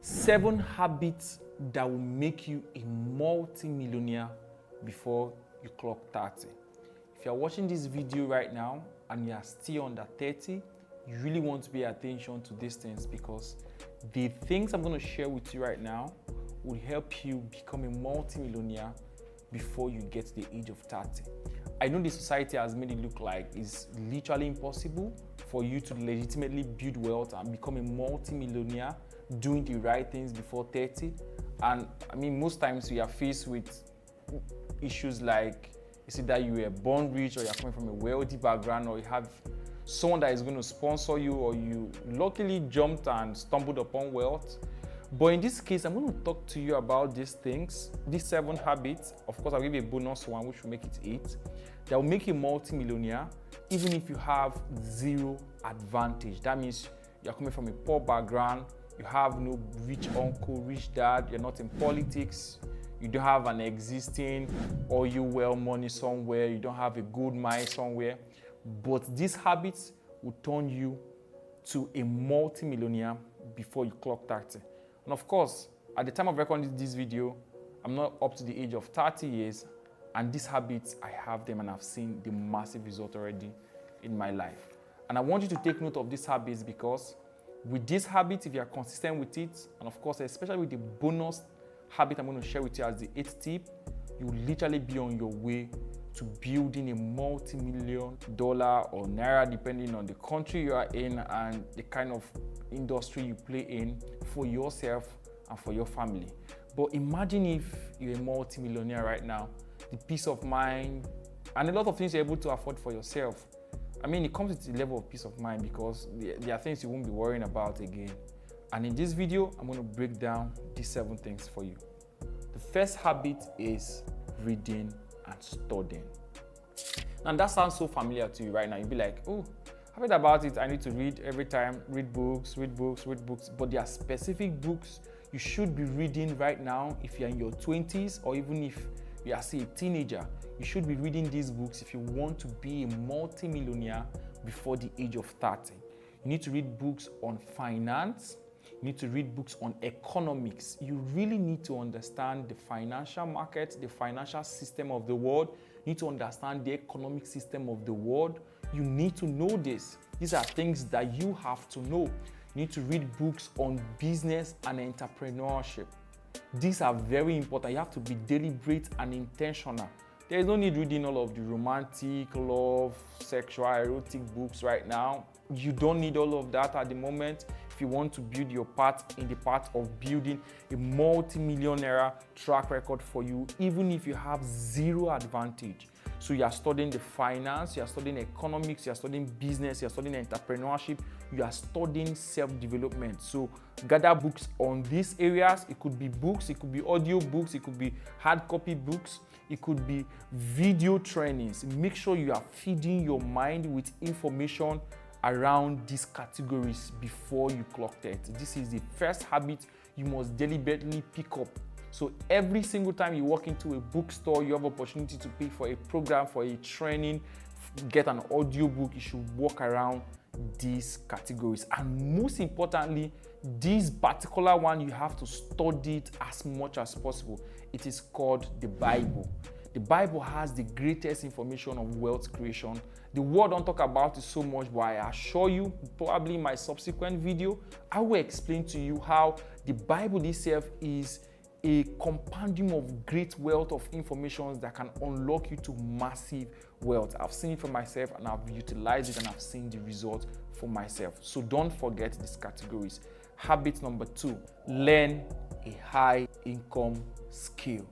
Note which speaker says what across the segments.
Speaker 1: 7 habits that will make you a multi-millionaire before you clock 30. If you're watching this video right now and you're still under 30, you really want to pay attention to these things, because the things I'm going to share with you right now will help you become a multi-millionaire before you get to the age of 30. I know the society has made it look like it's literally impossible for you to legitimately build wealth and become a multi-millionaire doing the right things before 30. And I mean, most times we are faced with issues like, it's either you were born rich, or you're coming from a wealthy background, or you have someone that is going to sponsor you, or you luckily jumped and stumbled upon wealth. But in this case, I'm going to talk to you about these things, these 7 habits. Of course, I'll give you a bonus one, which will make it 8, that will make you a multi-millionaire even if you have 0 advantage. That means you're coming from a poor background, you have no rich uncle, rich dad, you're not in politics, you don't have an existing oil well money somewhere, you don't have a gold mine somewhere. But these habits will turn you to a multi-millionaire before you clock 30. And of course, at the time of recording this video, I'm not up to the age of 30 years, and these habits, I have them and I've seen the massive result already in my life. And I want you to take note of these habits, because with these habits, if you are consistent with it, and of course, especially with the bonus habit I'm going to share with you as the 8th tip, you will literally be on your way to building a multi-million dollar or naira, depending on the country you are in and the kind of industry you play in, for yourself and for your family. But imagine if you're a multi-millionaire right now, the peace of mind and a lot of things you're able to afford for yourself. I mean, it comes with a level of peace of mind, because there are things you won't be worrying about again. And in this video, I'm going to break down these 7 things for you. The first habit is reading and studying. And that sounds so familiar to you right now. You'll be like, oh, I've heard about it. I need to read every time, read books, read books, read books. But there are specific books you should be reading right now if you're in your 20s, or even if you are, say, a teenager. You should be reading these books if you want to be a multi-millionaire before the age of 30. You need to read books on finance. You need to read books on economics. You really need to understand the financial market, the financial system of the world. You need to understand the economic system of the world. You need to know this. These are things that you have to know. You need to read books on business and entrepreneurship. These are very important. You have to be deliberate and intentional. There is no need reading all of the romantic, love, sexual, erotic books right now. You don't need all of that at the moment if you want to build your part in the part of building a multi-millionaire track record for you, even if you have 0 advantage. So you are studying the finance, you are studying economics, you are studying business, you are studying entrepreneurship, you are studying self-development. So gather books on these areas. It could be books, it could be audio books, it could be hard copy books, it could be video trainings. Make sure you are feeding your mind with information around these categories before you clock 30. This is the first habit you must deliberately pick up. So every single time you walk into a bookstore, you have opportunity to pay for a program, for a training, get an audio book, you should walk around these categories. And most importantly, this particular one, you have to study it as much as possible. It is called the Bible. The Bible has the greatest information of wealth creation. The world don't talk about it so much, but I assure you, probably in my subsequent video, I will explain to you how the Bible itself is a compendium of great wealth of information that can unlock you to massive wealth. I've seen it for myself, and I've utilized it, and I've seen the result for myself. So don't forget these categories. Habit number 2, learn a high income skill.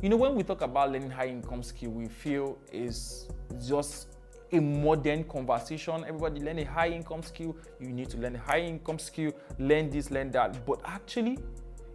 Speaker 1: You know, when we talk about learning high income skill, we feel it's just a modern conversation. Everybody learn a high income skill. You need to learn a high income skill, learn this, learn that. But actually,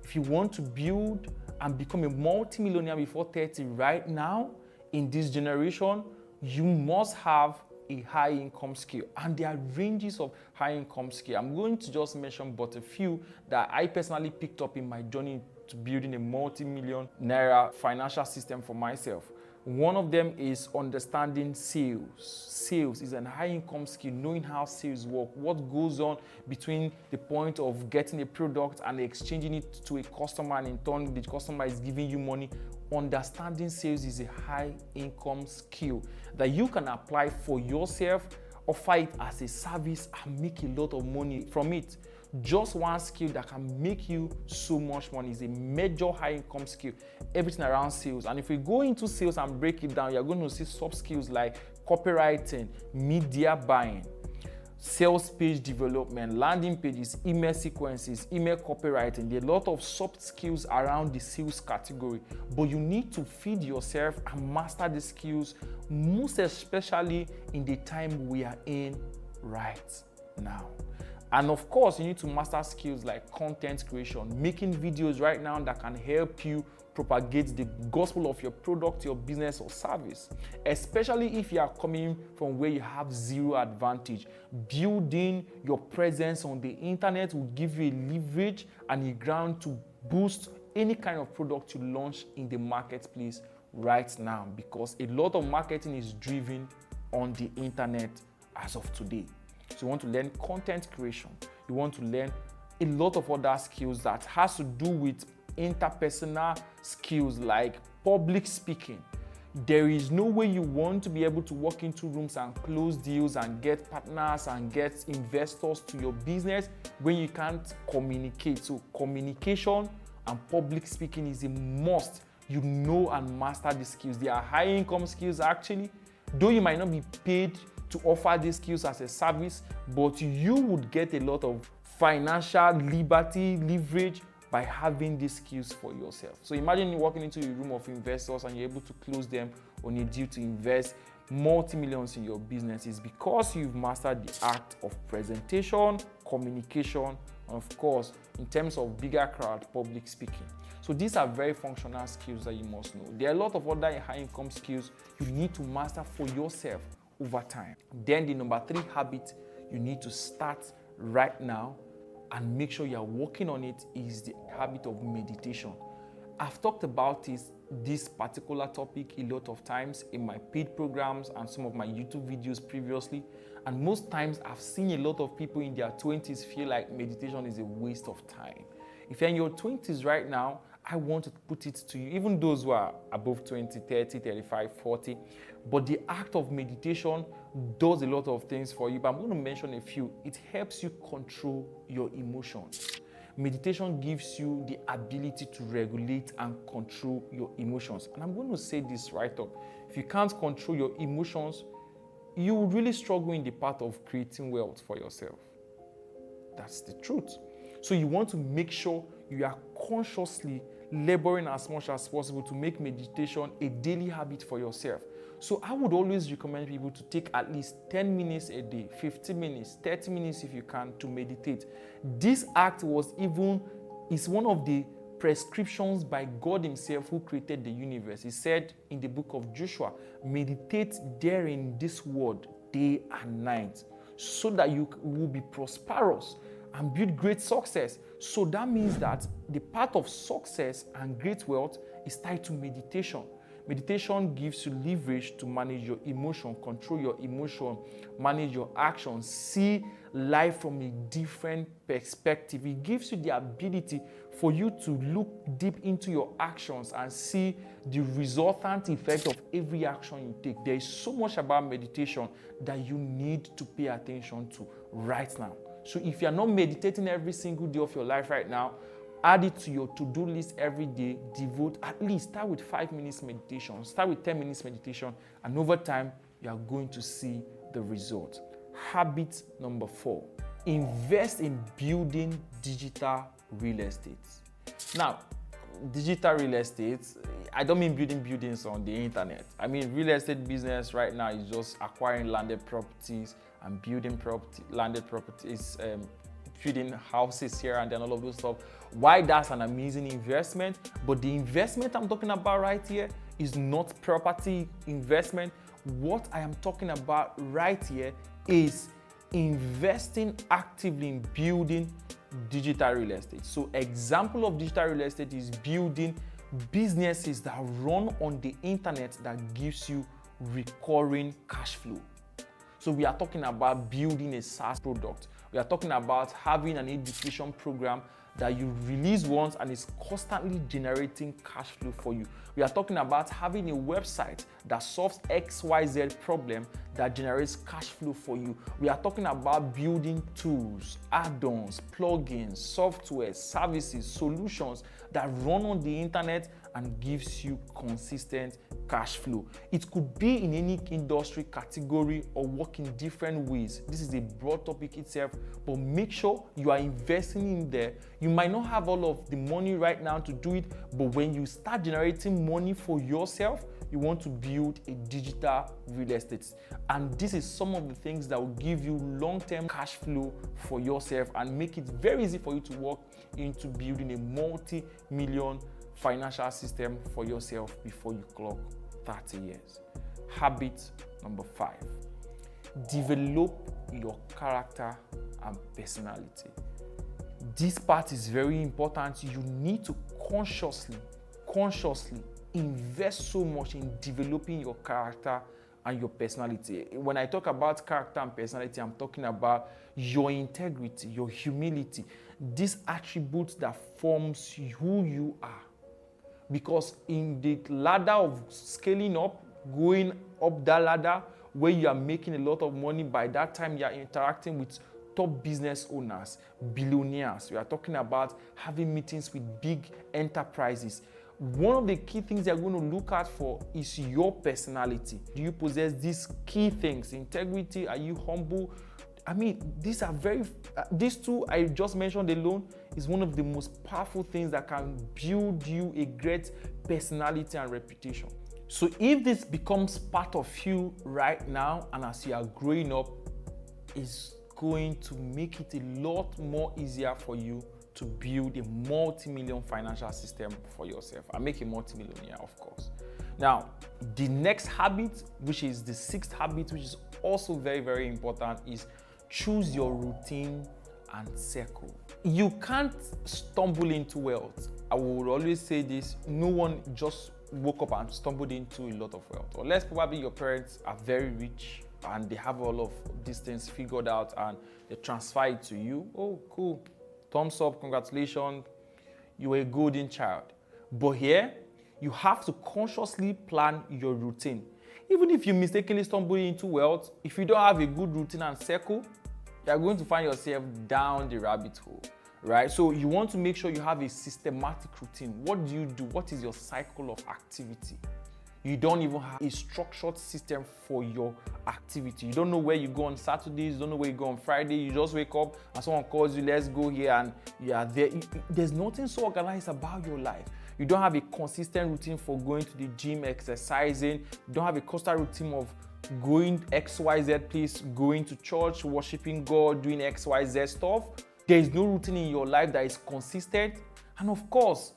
Speaker 1: if you want to build and become a multi-millionaire before 30 right now, in this generation, you must have a high income skill. And there are ranges of high income skill. I'm going to just mention but a few that I personally picked up in my journey to building a multi-million naira financial system for myself. One of them is understanding sales. Sales is an high income skill, knowing how sales work, what goes on between the point of getting a product and exchanging it to a customer, and in turn the customer is giving you money. Understanding sales is a high income skill that you can apply for yourself, offer it as a service and make a lot of money from it. Just one skill that can make you so much money is a major high income skill. Everything around sales. And if we go into sales and break it down, you're going to see sub skills like copywriting, media buying, sales page development, landing pages, email sequences, email copywriting. There are a lot of soft skills around the sales category, but you need to feed yourself and master the skills, most especially in the time we are in right now. And of course, you need to master skills like content creation, making videos right now that can help you propagate the gospel of your product, your business or service, especially if you are coming from where you have zero advantage. Building your presence on the internet will give you a leverage and a ground to boost any kind of product you launch in the marketplace right now, because a lot of marketing is driven on the internet as of today. So you want to learn content creation. You want to learn a lot of other skills that has to do with interpersonal skills like public speaking. There is no way you want to be able to walk into rooms and close deals and get partners and get investors to your business when you can't communicate. So communication and public speaking is a must. You know and master the skills. They are high income skills actually, though you might not be paid to offer these skills as a service, but you would get a lot of financial liberty, leverage by having these skills for yourself. So imagine you walking into a room of investors and you're able to close them on a deal to invest multi-millions in your business. It's because you've mastered the art of presentation, communication, and of course, in terms of bigger crowd, public speaking. So these are very functional skills that you must know. There are a lot of other high income skills you need to master for yourself over time. Then the number 3 habit you need to start right now and make sure you're working on it is the habit of meditation. I've talked about this particular topic a lot of times in my paid programs and some of my YouTube videos previously, and most times I've seen a lot of people in their 20s feel like meditation is a waste of time. If you're in your 20s right now, I want to put it to you, even those who are above 20, 30, 35, 40, but the act of meditation does a lot of things for you, but I'm going to mention a few. It helps you control your emotions. Meditation gives you the ability to regulate and control your emotions. And I'm going to say this right up. If you can't control your emotions, you will really struggle in the path of creating wealth for yourself. That's the truth. So you want to make sure you are consciously laboring as much as possible to make meditation a daily habit for yourself. So I would always recommend people to take at least 10 minutes a day, 15 minutes, 30 minutes if you can, to meditate. This act is one of the prescriptions by God himself who created the universe. He said in the book of Joshua, meditate therein this word day and night so that you will be prosperous and build great success. So that means that the path of success and great wealth is tied to meditation. Meditation gives you leverage to manage your emotion, control your emotion, manage your actions, see life from a different perspective. It gives you the ability for you to look deep into your actions and see the resultant effect of every action you take. There is so much about meditation that you need to pay attention to right now. So if you're not meditating every single day of your life right now, add it to your to-do list every day. Devote at least, start with 5 minutes meditation, start with 10 minutes meditation, and over time, you are going to see the result. Habit number 4, invest in building digital real estate. Now, digital real estate, I don't mean building buildings on the internet. I mean real estate business right now is just acquiring landed properties and building landed properties, building houses here and then all of those stuff. Why that's an amazing investment, but the investment I'm talking about right here is not property investment. What I am talking about right here is investing actively in building digital real estate. So example of digital real estate is building businesses that run on the internet that gives you recurring cash flow. So we are talking about building a SaaS product. We are talking about having an education program that you release once and is constantly generating cash flow for you. We are talking about having a website that solves XYZ problem that generates cash flow for you. We are talking about building tools, add-ons, plugins, software, services, solutions that run on the internet and gives you consistent cash flow. It could be in any industry category or work in different ways. This is a broad topic itself, but make sure you are investing in there. You might not have all of the money right now to do it, but when you start generating money for yourself, you want to build a digital real estate. And this is some of the things that will give you long-term cash flow for yourself and make it very easy for you to walk into building a multi-million financial system for yourself before you clock 30 years. Habit number 5, develop your character and personality. This part is very important. You need to consciously invest so much in developing your character and your personality. When I talk about character and personality, I'm talking about your integrity, your humility, these attributes that forms who you are. Because in the ladder of scaling up, going up that ladder where you are making a lot of money, by that time you are interacting with top business owners, billionaires. We are talking about having meetings with big enterprises. One of the key things you're going to look at for is your personality. Do you possess these key things? Integrity, are you humble? I mean, these two I just mentioned alone is one of the most powerful things that can build you a great personality and reputation. So if this becomes part of you right now and as you are growing up, it's going to make it a lot more easier for you to build a multi-million financial system for yourself and make a multi-millionaire, of course. Now, the next habit, which is the 6th habit, which is also very, very important, is choose your routine and circle. You can't stumble into wealth. I will always say this, no one just woke up and stumbled into a lot of wealth. Unless probably your parents are very rich and they have all of these things figured out and they transfer it to you. Oh, cool. Thumbs up, congratulations. You were a golden child. But here, you have to consciously plan your routine. Even if you mistakenly stumble into wealth, if you don't have a good routine and circle, you're going to find yourself down the rabbit hole, right? So you want to make sure you have a systematic routine. What do you do? What is your cycle of activity? You don't even have a structured system for your activity. You don't know where you go on Saturdays, you don't know where you go on Friday. You just wake up and someone calls you, let's go here, and you are there. There's nothing so organized about your life. You don't have a consistent routine for going to the gym, exercising. You don't have a constant routine of going XYZ place, going to church, worshiping God, doing XYZ stuff. There is no routine in your life that is consistent. And of course,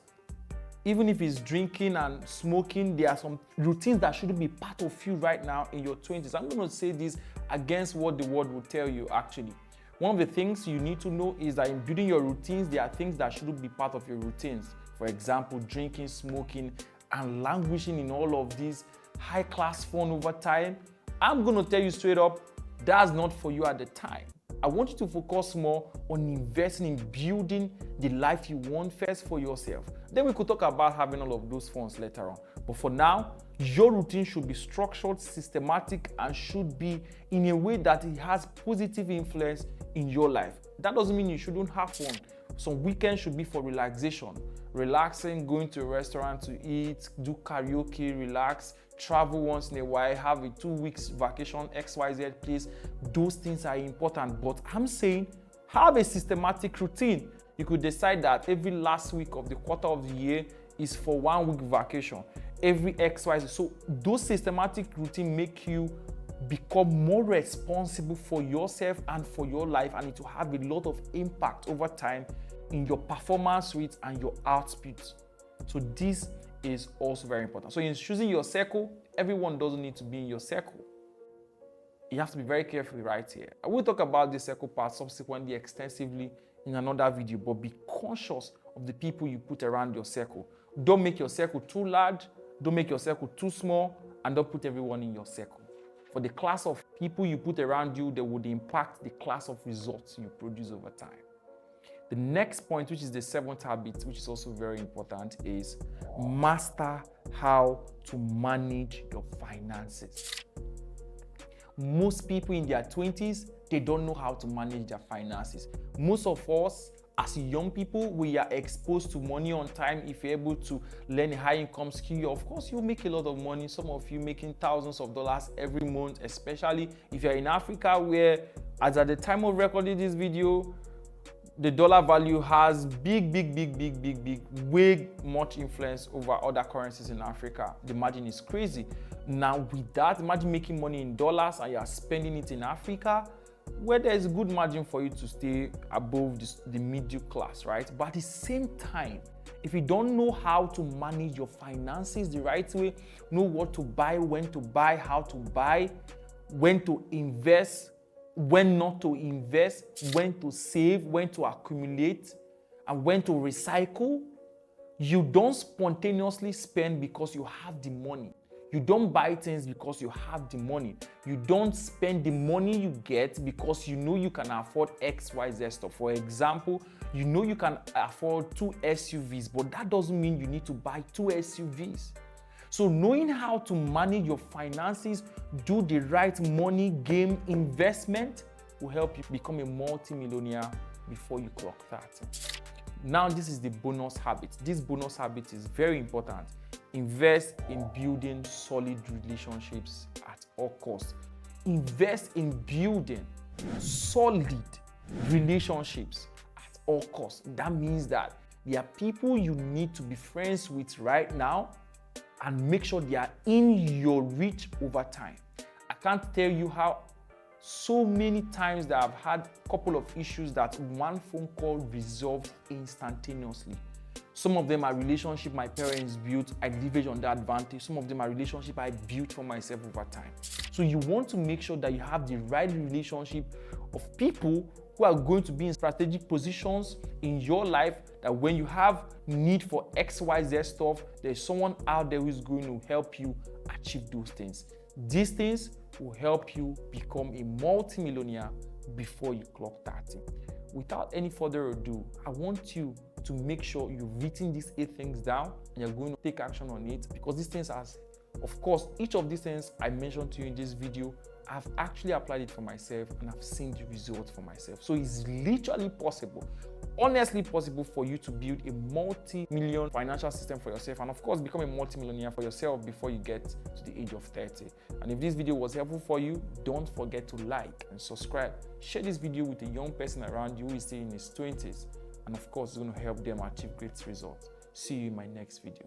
Speaker 1: even if it's drinking and smoking, there are some routines that shouldn't be part of you right now in your 20s. I'm going to say this against what the world will tell you actually. One of the things you need to know is that in building your routines, there are things that shouldn't be part of your routines. For example, drinking, smoking, and languishing in all of these high-class fun over time. I'm going to tell you straight up, that's not for you at the time. I want you to focus more on investing in building the life you want first for yourself. Then we could talk about having all of those funds later on. But for now, your routine should be structured, systematic, and should be in a way that it has positive influence in your life. That doesn't mean you shouldn't have fun. Some weekends should be for relaxation. Relaxing, going to a restaurant to eat, do karaoke, relax, travel once in a while, have a 2 weeks vacation, XYZ place. Those things are important, but I'm saying have a systematic routine. You could decide that every last week of the quarter of the year is for 1 week vacation, every XYZ. So those systematic routine make you become more responsible for yourself and for your life, and it will have a lot of impact over time in your performance rate and your output. So this is also very important. So in choosing your circle, everyone doesn't need to be in your circle. You have to be very careful right here. I will talk about the circle part subsequently extensively in another video, but be conscious of the people you put around your circle. Don't make your circle too large, don't make your circle too small, and don't put everyone in your circle. For the class of people you put around you, they would impact the class of results you produce over time. The next point, which is the 7th habit, which is also very important, is master how to manage your finances. Most people in their 20s, they don't know how to manage their finances. Most of us, as young people, we are exposed to money on time. If you're able to learn a high income skill, of course, you'll make a lot of money. Some of you making thousands of dollars every month, especially if you're in Africa, where, as at the time of recording this video, the dollar value has way much influence over other currencies in Africa. The margin is crazy. Now with that, imagine making money in dollars and you are spending it in Africa, where there is a good margin for you to stay above the middle class, right? But at the same time, if you don't know how to manage your finances the right way, know what to buy, when to buy, how to buy, when to invest, when not to invest, when to save, when to accumulate, and when to recycle, you don't spontaneously spend because you have the money. You don't buy things because you have the money. You don't spend the money you get because you know you can afford X, Y, Z stuff. For example, you know you can afford 2 SUVs, but that doesn't mean you need to buy 2 SUVs. So knowing how to manage your finances, do the right money game investment will help you become a multi-millionaire before you clock 30. Now, this is the bonus habit. This bonus habit is very important. Invest in building solid relationships at all costs. Invest in building solid relationships at all costs. That means that there are people you need to be friends with right now and make sure they are in your reach over time. I can't tell you how so many times that I've had a couple of issues that one phone call resolved instantaneously. Some of them are relationships my parents built, I leverage on that advantage. Some of them are relationships I built for myself over time. So you want to make sure that you have the right relationship of people who are going to be in strategic positions in your life, that when you have need for XYZ stuff, there's someone out there who is going to help you achieve those things. These things will help you become a multi-millionaire before you clock 30. Without any further ado, I want you to make sure you've written these 8 things down and you're going to take action on it, because these things are, of course, each of these things I mentioned to you in this video, I've actually applied it for myself and I've seen the results for myself. So it's literally possible, honestly possible, for you to build a multi-million financial system for yourself, and of course become a multi-millionaire for yourself before you get to the age of 30. And if this video was helpful for you, don't forget to like and subscribe. Share this video with a young person around you who is still in his 20s, and of course it's going to help them achieve great results. See you in my next video.